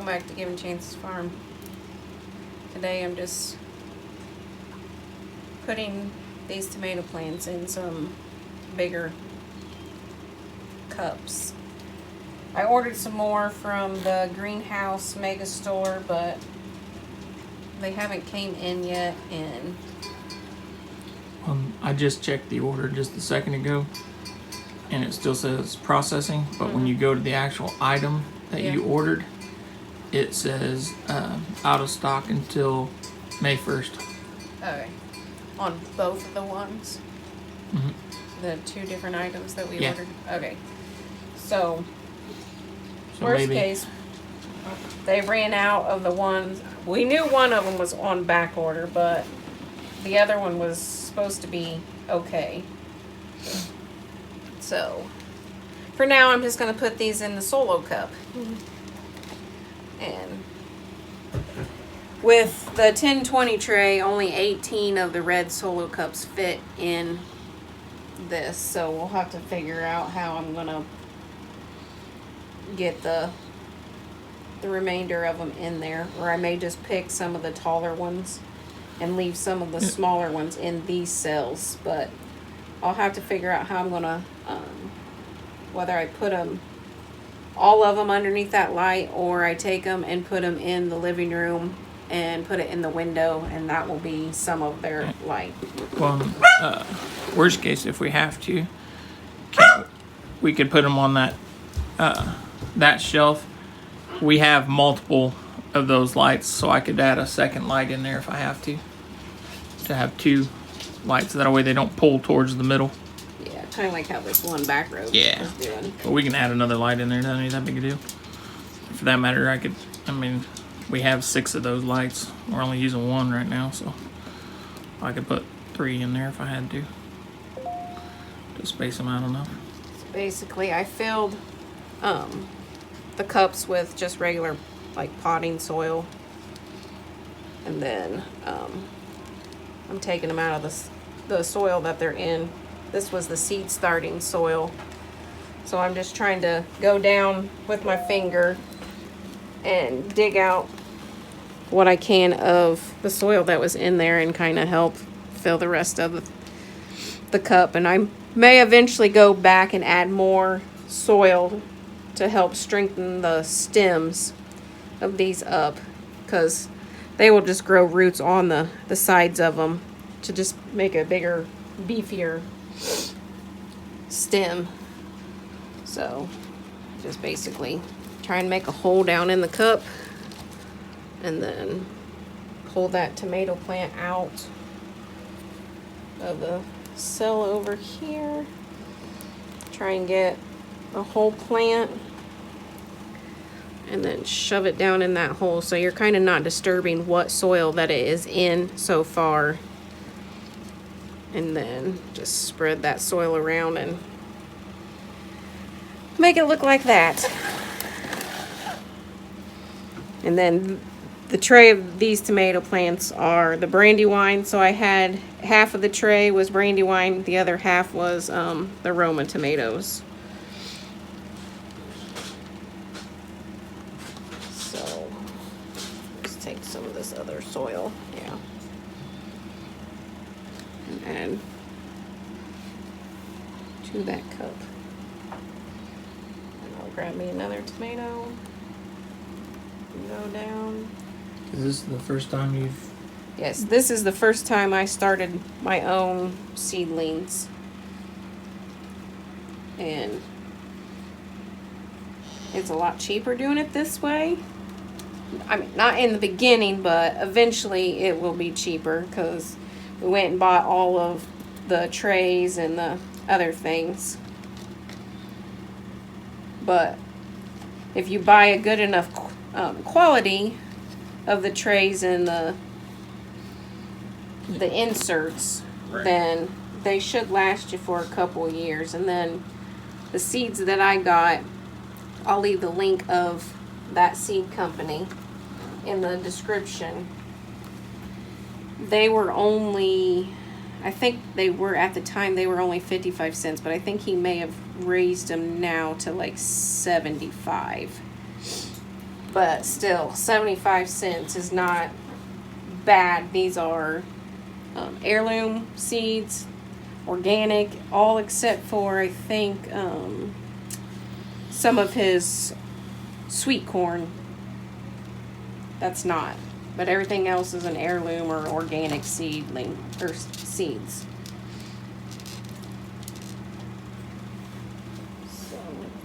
welcome back to Given Chances Farm. Today I'm just putting these tomato plants in some bigger cups. I ordered some more from the Greenhouse Mega Store, but they haven't came in yet, and I just checked the order just a second ago, and it still says processing, but when you go to the actual item that you ordered, it says out of stock until May 1st. okay, on both of the ones, the two different items that we ordered. Okay, so worst case, they ran out of the ones. We knew one of them was on back order, but the other one was supposed to be okay. So for now, I'm just going to put these in the solo cup. And with the 1020 tray, only 18 of the red solo cups fit in this. So we'll have to figure out how I'm going to get the remainder of them in there. Or I may just pick some of the taller ones and leave some of the smaller ones in these cells. But I'll have to figure out how I'm going to, whether I put them, all of them underneath that light, or I take them and put them in the living room and put it in the window, and that will be some of their light. Well, worst case, if we have to, we could put them on that shelf. We have multiple of those lights, so I could add a second light in there if I have to have two lights. That way they don't pull towards the middle. Yeah, kind of like how this one back road is doing. But we can add another light in there. That ain't that big a deal. For that matter, we have 6 of those lights. We're only using 1 right now, so I could put 3 in there if I had to space them out enough. So basically, I filled the cups with just regular potting soil, and then I'm taking them out of the soil that they're in. This was the seed starting soil, so I'm just trying to go down with my finger and dig out what I can of the soil that was in there and kind of help fill the rest of the cup. And I may eventually go back and add more soil to help strengthen the stems of these up, because they will just grow roots on the sides of them to just make a bigger, beefier stem. So just basically try and make a hole down in the cup and then pull that tomato plant out of the cell over here. Try and get a whole plant and then shove it down in that hole, so you're kind of not disturbing what soil that it is in so far. And then just spread that soil around and make it look like that. And then the tray of these tomato plants are the Brandywine. So I had half of the tray was Brandywine, the other half was the Roma tomatoes. So let's take some of this other soil, and to that cup. And I'll grab me another tomato and go down. Is this the first time you've... Yes, this is the first time I started my own seedlings. And it's a lot cheaper doing it this way. I mean, not in the beginning, but eventually it will be cheaper, because we went and bought all of the trays and the other things. But if you buy a good enough quality of the trays and the inserts, then they should last you for a couple of years. And then the seeds that I got, I'll leave the link of that seed company in the description. They were only, I think they were, at the time, they were only 55 cents, but I think he may have raised them now to like 75. but still 75 cents is not bad. These are heirloom seeds, organic, all except for I think some of his sweet corn. That's not, but everything else is an heirloom or organic seedling or seeds. So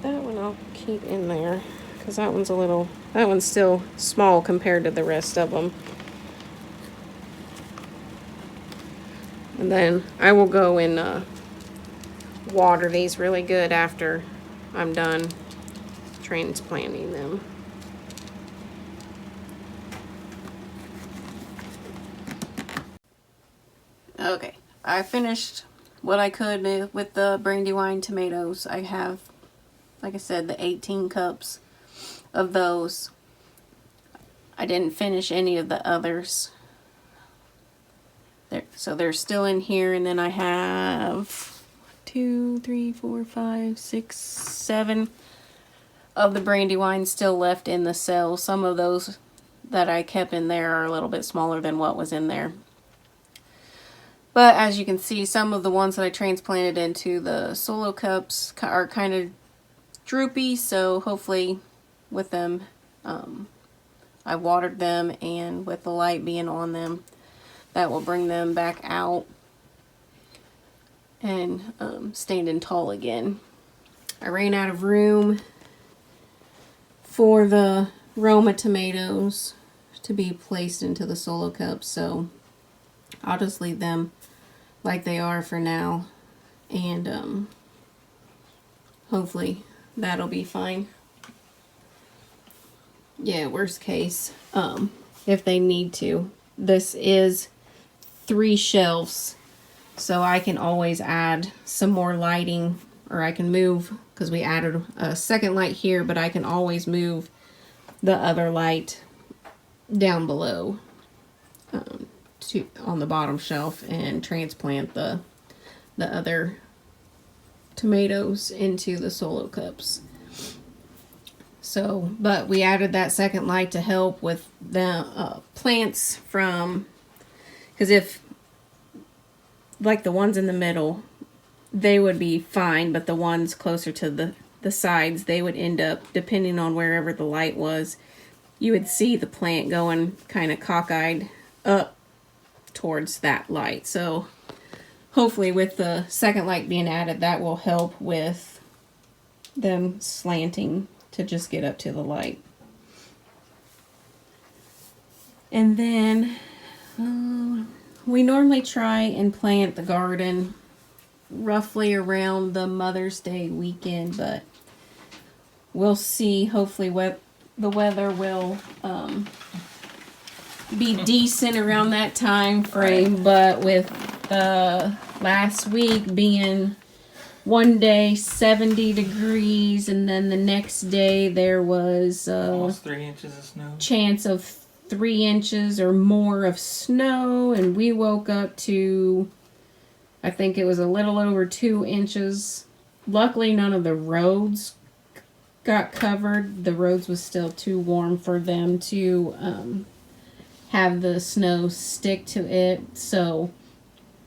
that one I'll keep in there because that one's still small compared to the rest of them. And then I will go and water these really good after I'm done transplanting them. Okay, I finished what I could with the Brandywine tomatoes. I have, like I said, the 18 cups of those. I didn't finish any of the others. So they're still in here, and then I have 2, 3, 4, 5, 6, 7 of the Brandywine still left in the cell. Some of those that I kept in there are a little bit smaller than what was in there. But as you can see, some of the ones that I transplanted into the solo cups are kind of droopy, so hopefully with them, I watered them, and with the light being on them, that will bring them back out and standing tall again. I ran out of room for the Roma tomatoes to be placed into the solo cups, so I'll just leave them like they are for now, and hopefully that'll be fine. Yeah, worst case, if they need to. This is 3 shelves, so I can always add some more lighting, or I can move, because we added a second light here, but I can always move the other light down below on the bottom shelf and transplant the other tomatoes into the solo cups. So, but we added that second light to help with the plants from, because if, like the ones in the middle, they would be fine, but the ones closer to the sides, they would end up, depending on wherever the light was, you would see the plant going kind of cockeyed up towards that light. So hopefully with the second light being added, that will help with them slanting to just get up to the light. And then we normally try and plant the garden roughly around the Mother's Day weekend, but we'll see. Hopefully the weather will be decent around that time frame, but with last week being one day 70 degrees, and then the next day there was almost 3 inches of snow. Chance of 3 inches or more of snow, and we woke up to, I think it was a little over 2 inches. Luckily, none of the roads got covered. The roads was still too warm for them to have the snow stick to it. So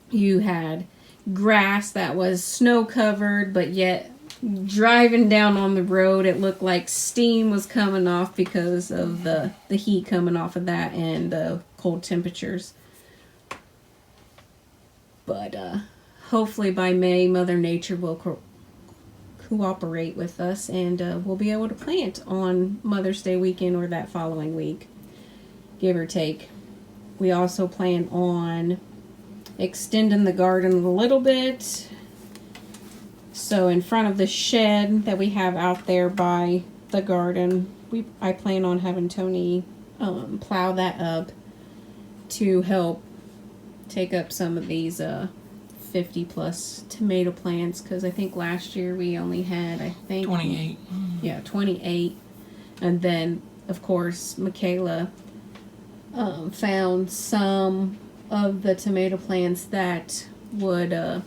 you had grass that was snow covered, but yet driving down on the road, it looked like steam was coming off because of the heat coming off of that and the cold temperatures. But hopefully by May, Mother Nature will cooperate with us, and we'll be able to plant on Mother's Day weekend or that following week, give or take. We also plan on extending the garden a little bit. So in front of the shed that we have out there by the garden, I plan on having Tony plow that up to help take up some of these 50 plus tomato plants, because I think last year we only had 28. Yeah, 28. And then of course Michaela found some of the tomato plants that would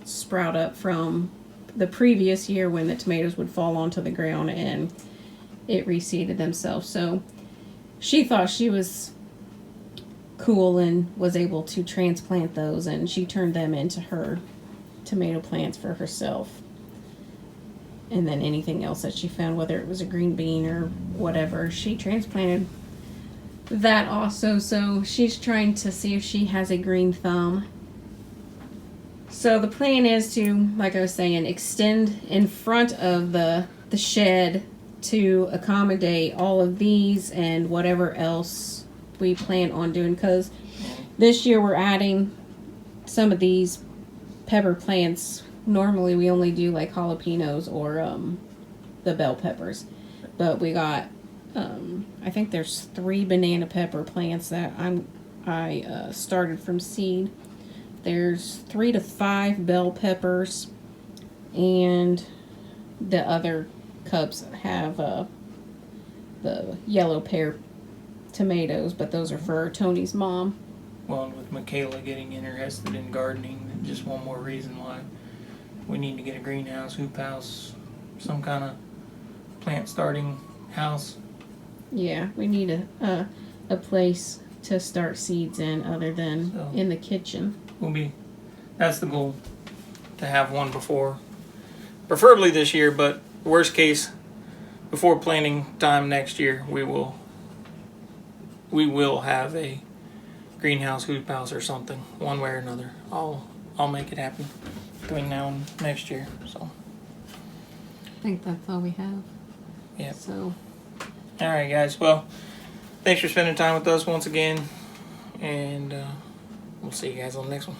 sprout up from the previous year when the tomatoes would fall onto the ground and it reseeded themselves. So she thought she was cool and was able to transplant those, and she turned them into her tomato plants for herself. And then anything else that she found, whether it was a green bean or whatever, she transplanted that also. So she's trying to see if she has a green thumb. So the plan is to, like I was saying, extend in front of the shed to accommodate all of these and whatever else we plan on doing. Because this year we're adding some of these pepper plants. Normally we only do like jalapenos or the bell peppers. But we got, I think there's 3 banana pepper plants that I started from seed. There's 3 to 5 bell peppers, and the other cups have the yellow pear tomatoes, but those are for Tony's mom. Well, and with Michaela getting interested in gardening, just one more reason why we need to get a greenhouse, hoop house, some kind of plant starting house. Yeah, we need a place to start seeds in other than in the kitchen. That's the goal, to have one before, preferably this year, but worst case, before planting time next year, we will have a greenhouse, hoop house, or something, one way or another. I'll make it happen between now and next year. So I think that's all we have. yeah. So All right, guys. Well, thanks for spending time with us once again, and we'll see you guys on the next one.